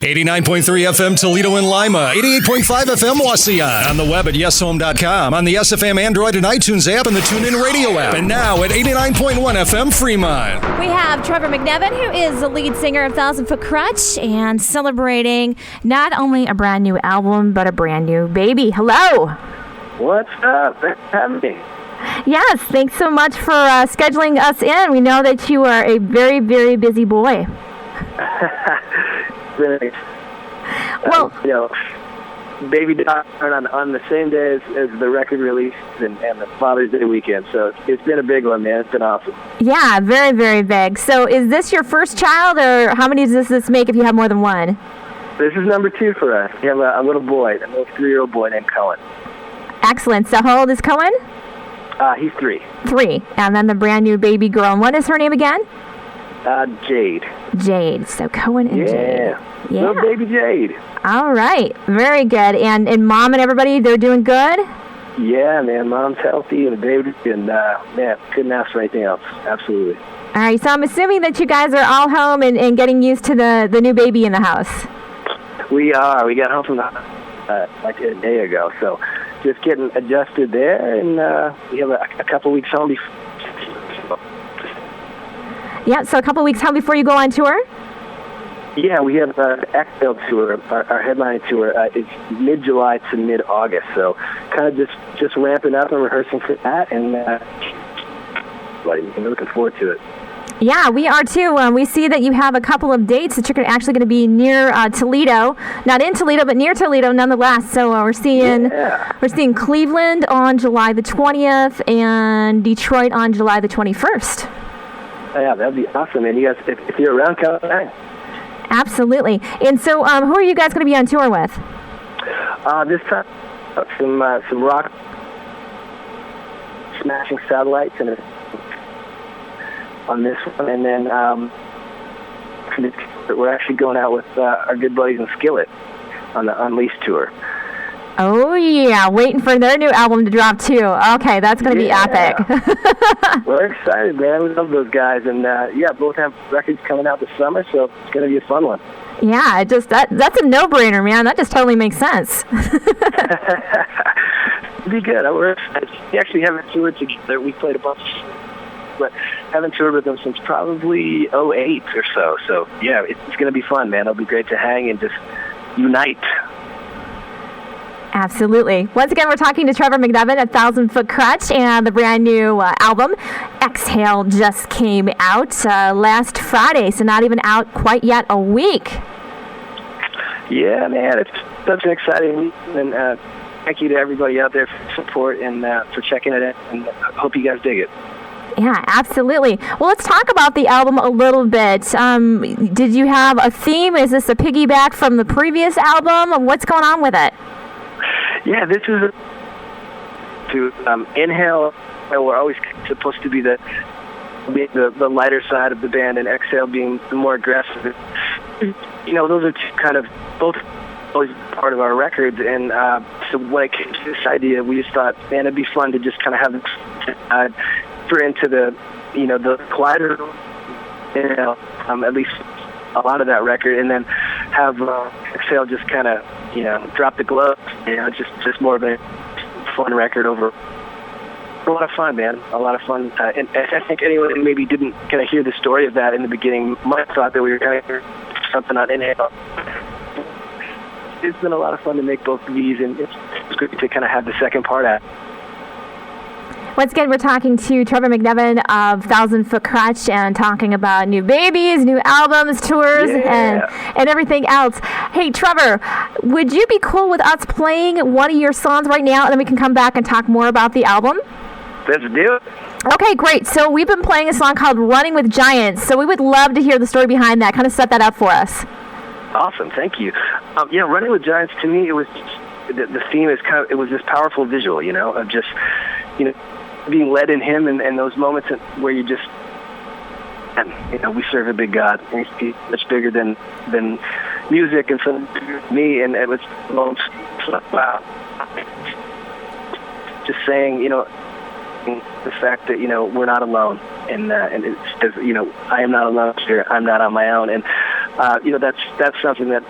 89.3 FM Toledo and Lima, 88.5 FM Wauseon, on the web at yeshome.com, on the SFM Android and iTunes app, and the TuneIn Radio app, and now at 89.1 FM Fremont. We have Trevor McNevan, who is the lead singer of 1,000 Foot Krutch, and celebrating not only a brand new album, but a brand new baby. Hello. What's up? Thanks for having me. Yes, thanks so much for scheduling us in. We know that you are a very, very busy boy. Really, well, baby died on the same day as the record release and the Father's Day weekend. So it's been a big one, man. It's been awesome. Yeah, very, very big. So is this your first child, or how many does this make if you have more than one? This is number 2 for us. We have a little boy, a little 3-year-old boy named Cohen. Excellent. So how old is Cohen? He's 3. 3. And then the brand new baby girl. And what is her name again? Jade. Jade. So Cohen and Jade. Yeah. Little baby Jade. All right. Very good. And Mom and everybody, they're doing good? Yeah, man. Mom's healthy and the baby, and man, couldn't ask for anything else. Absolutely. All right. So I'm assuming that you guys are all home and getting used to the new baby in the house. We are. We got home from the like a day ago, so just getting adjusted there, and we have a couple weeks home before. Yeah, so a couple weeks home before you go on tour? Yeah, we have an Exhale tour. Our headline tour is mid-July to mid-August, so kind of just ramping up and rehearsing for that, and we're looking forward to it. Yeah, we are too. We see that you have a couple of dates that you're actually going to be near Toledo, not in Toledo, but near Toledo nonetheless. So we're seeing Cleveland on July the 20th and Detroit on July the 21st. Yeah, that'd be awesome. And you guys, if you're around, come on. Absolutely. And so, who are you guys going to be on tour with? This time, some rock, Smashing Satellites, and on this one, and then we're actually going out with our good buddies in Skillet on the Unleashed tour. Oh yeah, waiting for their new album to drop too. Okay, that's going to be epic. We're excited, man. We love those guys, and both have records coming out this summer, so it's going to be a fun one. Yeah, that's a no-brainer, man. That just totally makes sense. Be good. We're excited. We actually haven't toured together. We played a bunch, but haven't toured with them since probably 2008 or so. So yeah, it's going to be fun, man. It'll be great to hang and just unite. Absolutely. Once again, we're talking to Trevor McNevan at 1,000 Foot Krutch, and the brand new album, Exhale, just came out last Friday, so not even out quite yet a week. Yeah, man, it's such an exciting week, and thank you to everybody out there for support and for checking it out, and I hope you guys dig it. Yeah, absolutely. Well, let's talk about the album a little bit. Did you have a theme? Is this a piggyback from the previous album? What's going on with it? Yeah, this is to Inhale. We're always supposed to be the lighter side of the band, and Exhale being the more aggressive. Those are kind of both always part of our records, and so when it came to this idea, we just thought, man, it'd be fun to just kind of have this into the quieter, at least a lot of that record, and then have Exhale just kind of drop the gloves. Just more of a fun record over. A lot of fun, man. A lot of fun. And I think anyone who maybe didn't kind of hear the story of that in the beginning might have thought that we were kind of hearing something on Inhale. It's been a lot of fun to make both of these, and it's great to kind of have the second part out. Once again, we're talking to Trevor McNevan of 1,000 Foot Krutch and talking about new babies, new albums, tours, and everything else. Hey, Trevor, would you be cool with us playing one of your songs right now, and then we can come back and talk more about the album? Let's do it. Okay, great. So we've been playing a song called Running with Giants, so we would love to hear the story behind that. Kind of set that up for us. Awesome, thank you. Running with Giants, to me, it was the theme is it was this powerful visual, of just, being led in Him, and those moments where you just, and we serve a big God, and He's much bigger than music, and so me, and it was wow, just saying, the fact that we're not alone, and it's I am not alone here. I'm not on my own, and that's something that,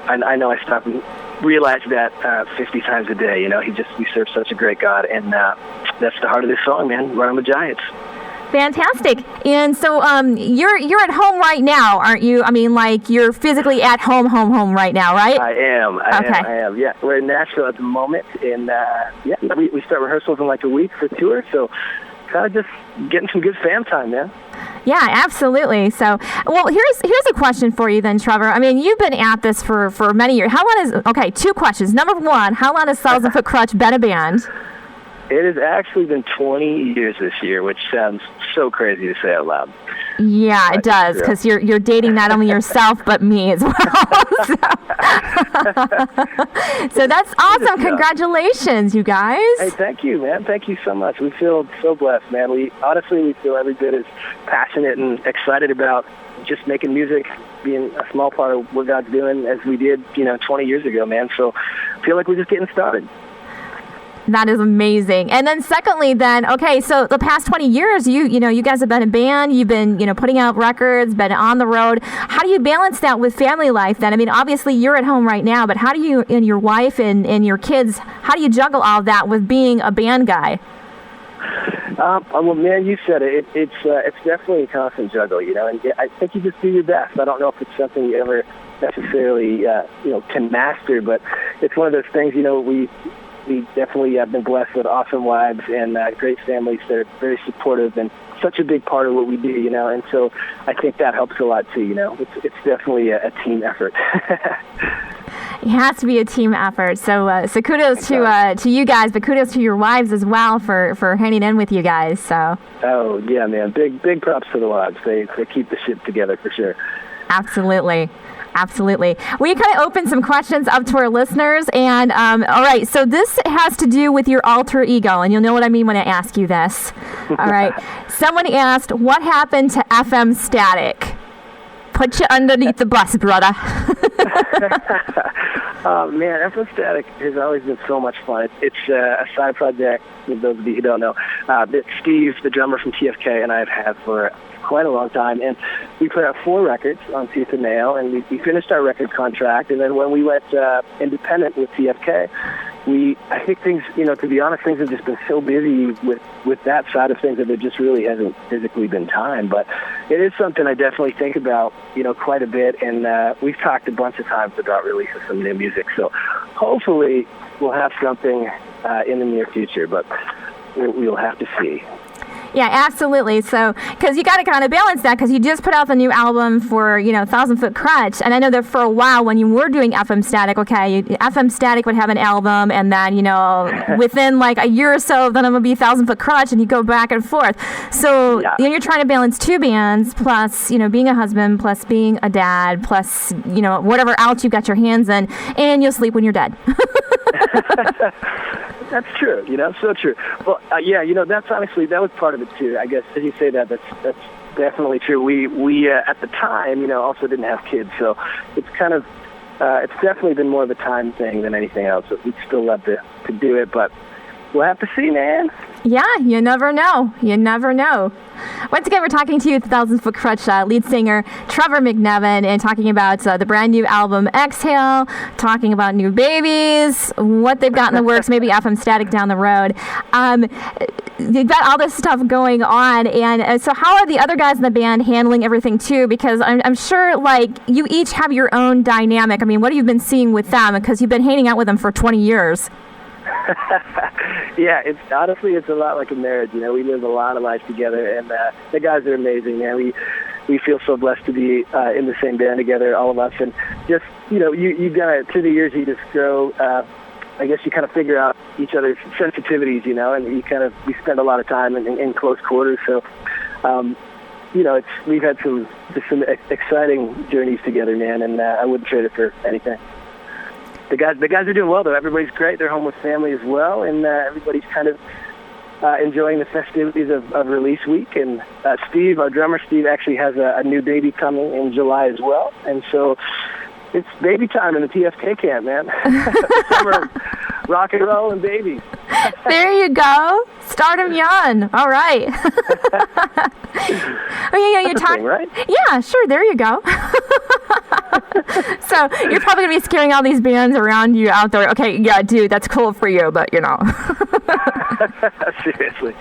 I know I stop and realize that 50 times a day. We serve such a great God, and that's the heart of this song, man. Run on the Giants. Fantastic. And so you're at home right now, aren't you? I mean, like, you're physically at home right now, right? I am. I am. Yeah, we're in Nashville at the moment, and we start rehearsals in like a week for tour, so kind of just getting some good fam time, man. Yeah, absolutely. So, well, here's a question for you then, Trevor. I mean, you've been at this for many years. Two questions. Number one, how long has Thousand Foot Krutch been a band? It has actually been 20 years this year, which sounds so crazy to say out loud. Yeah, it does, because you're dating not only yourself but me as well. So that's awesome. Congratulations, you guys. Hey, thank you, man. Thank you so much. We feel so blessed, man. We feel every bit as passionate and excited about just making music, being a small part of what God's doing as we did, 20 years ago, man. So I feel like we're just getting started. That is amazing. And then secondly, so the past 20 years, you guys have been a band, you've been, putting out records, been on the road. How do you balance that with family life then? I mean, obviously you're at home right now, but how do you and your wife and your kids, how do you juggle all of that with being a band guy? Well, man, you said it. It's definitely a constant juggle, and I think you just do your best. I don't know if it's something you ever necessarily, can master, but it's one of those things, we definitely have been blessed with awesome wives and great families that are very supportive and such a big part of what we do, and so I think that helps a lot too, It's definitely a team effort. It has to be a team effort. So kudos to you guys, but kudos to your wives as well for hanging in with you guys. So. Oh yeah, man! Big props to the wives. They keep the ship together for sure. Absolutely. We kind of opened some questions up to our listeners, and all right, so this has to do with your alter ego, and you'll know what I mean when I ask you this. All right, someone asked, what happened to FM Static? Put you underneath the bus, brother. Man, FM Static has always been so much fun. It's a side project, for those of you who don't know, that Steve, the drummer from TFK, and I have had for quite a long time, and we put out 4 records on Tooth and Nail, and we finished our record contract, and then when we went independent with TFK, I think things, to be honest, things have just been so busy with that side of things that there just really hasn't physically been time, but it is something I definitely think about, quite a bit, and we've talked a bunch of times about releasing some new music, so hopefully we'll have something in the near future, but we'll have to see. Yeah, absolutely. So, because you got to kind of balance that, because you just put out the new album for, Thousand Foot Krutch, and I know that for a while when you were doing FM Static, FM Static would have an album, and then, within like a year or so, then it would be Thousand Foot Krutch, and you go back and forth. So, you're trying to balance 2 bands, plus, being a husband, plus being a dad, plus, whatever else you got your hands in, and you'll sleep when you're dead. That's true, so true. Well, that's honestly, that was part of it too. I guess as you say that's definitely true. We at the time, also didn't have kids, so it's kind of, it's definitely been more of a time thing than anything else. We'd still love to do it, but we'll have to see, man. Yeah, you never know. Once again, we're talking to you, Thousand Foot Krutch lead singer Trevor McNevan, and talking about the brand new album Exhale, talking about new babies, what they've got in the works, maybe FM Static down the road. You've got all this stuff going on, and so how are the other guys in the band handling everything too? Because I'm sure, like, you each have your own dynamic. I mean, what have you been seeing with them? Because you've been hanging out with them for 20 years. Yeah, it's a lot like a marriage. We live a lot of life together, and the guys are amazing, man. We feel so blessed to be in the same band together, all of us, and just you gotta, through the years you just grow. I guess you kind of figure out each other's sensitivities, and we spend a lot of time in close quarters. So, we've had some exciting journeys together, man, and I wouldn't trade it for anything. The guys are doing well, though. Everybody's great. They're home with family as well, and everybody's kind of enjoying the festivities of release week. And Steve, our drummer, actually has a new baby coming in July as well. And so it's baby time in the TFK camp, man. Summer rock and roll and babies. There you go. Start them young. All right. Oh, yeah, you're talking, right? Yeah, sure. There you go. So you're probably going to be scaring all these bands around you out there. Okay, yeah, dude, that's cool for you, but Seriously.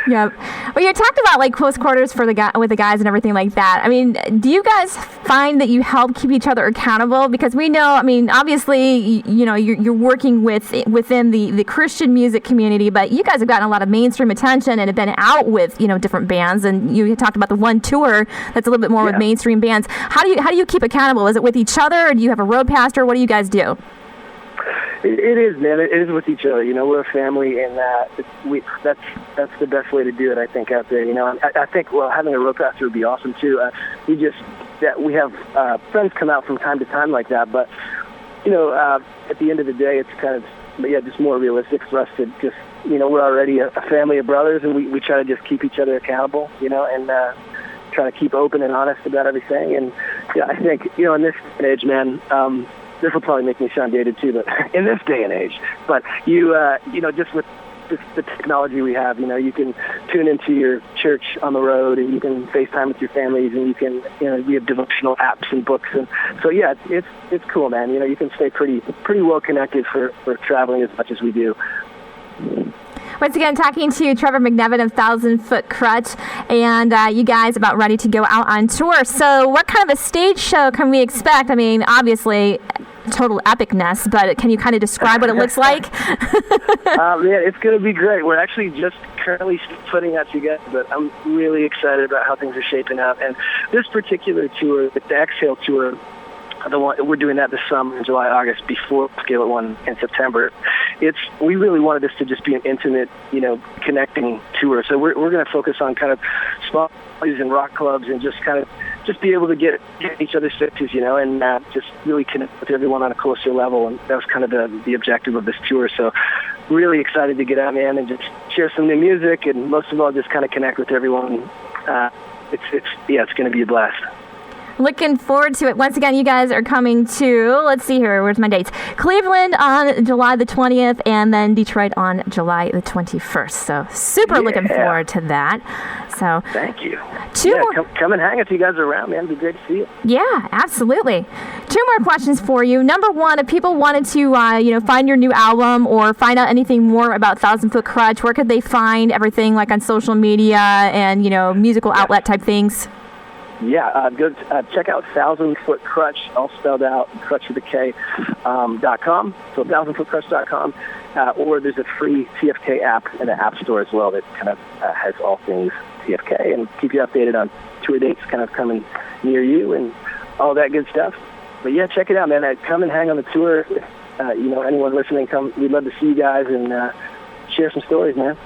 Yep. Well, you talked about like close quarters for with the guys and everything like that. I mean, do you guys find that you help keep each other accountable? Because we know, I mean, obviously, you're working within the Christian music community, but you guys have gotten a lot of mainstream attention and have been out with different bands. And you talked about the one tour that's a little bit more with mainstream bands. How do you keep accountable? Is it with each other, or do you have a road pastor? What do you guys do? It is, man. It is with each other. We're a family, and that's the best way to do it, I think, out there. I think, having a road pastor would be awesome, too. We have friends come out from time to time like that, but, at the end of the day, it's kind of, just more realistic for us to just, we're already a family of brothers, and we try to just keep each other accountable, and try to keep open and honest about everything. And, I think, in this age, man, this will probably make me sound dated too, but in this day and age. But just with the technology we have, you can tune into your church on the road, and you can FaceTime with your families, and you can, we have devotional apps and books, and so it's cool, man. You can stay pretty well connected for traveling as much as we do. Once again, talking to Trevor McNevan of 1,000 Foot Krutch, and you guys about ready to go out on tour. So what kind of a stage show can we expect? I mean, obviously, total epicness, but can you kind of describe what it looks like? It's going to be great. We're actually just currently putting that together, but I'm really excited about how things are shaping up. And this particular tour, the Exhale tour, we're doing that this summer in July, August, before Scale It One in September. We really wanted this to just be an intimate, connecting tour. So we're going to focus on kind of small parties and rock clubs, and just kind of be able to get each other's fixes, and just really connect with everyone on a closer level. And that was kind of the objective of this tour. So really excited to get out, man, and just share some new music, and most of all, just kind of connect with everyone. It's going to be a blast. Looking forward to it. Once again, you guys are coming to, let's see here, where's my dates? Cleveland on July the 20th, and then Detroit on July the 21st. So super looking forward to that. So thank you. Come and hang if you guys are around, man. It'd be great to see you. Yeah, absolutely. 2 more questions for you. Number one, if people wanted to, find your new album or find out anything more about 1,000 Foot Krutch, where could they find everything, like on social media and, musical outlet type things? Yeah, go check out 1,000 Foot Krutch, all spelled out, Krutch with a K, .com. So 1000footkrutch.com, or there's a free TFK app in the App Store as well that kind of has all things TFK and keep you updated on tour dates kind of coming near you and all that good stuff. But check it out, man. Come and hang on the tour. If, anyone listening, come. We'd love to see you guys and share some stories, man.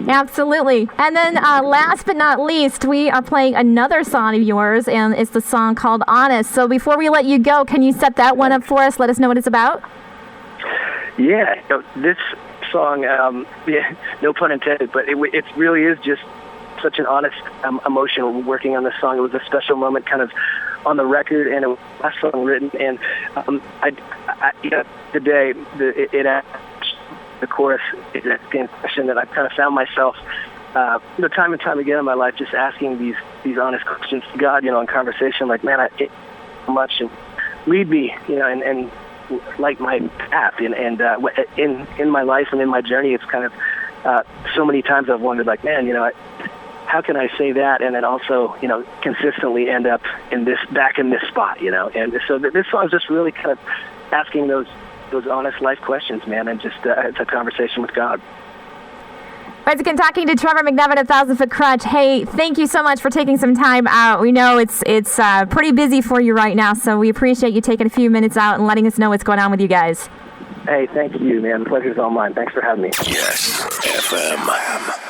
Absolutely. And then last but not least, we are playing another song of yours, and it's the song called Honest. So before we let you go, can you set that one up for us? Let us know what it's about. Yeah, this song, no pun intended, but it really is just such an honest emotion working on this song. It was a special moment kind of on the record, and it was the last song written. And the chorus is asking a question that I've kind of found myself, time and time again in my life, just asking these honest questions to God, in conversation, like, man, I so much, and lead me, and like my path, and in my life and in my journey, it's kind of so many times I've wondered, like, man, how can I say that and then also, consistently end up back in this spot, and so this song is just really kind of asking those honest life questions, man, and just it's a conversation with God. Once again, talking to Trevor McNevan of 1,000 Foot Krutch. Hey, thank you so much for taking some time out. We know it's pretty busy for you right now, so we appreciate you taking a few minutes out and letting us know what's going on with you guys. Hey, thank you, man. The pleasure's all mine. Thanks for having me. Yes, FM.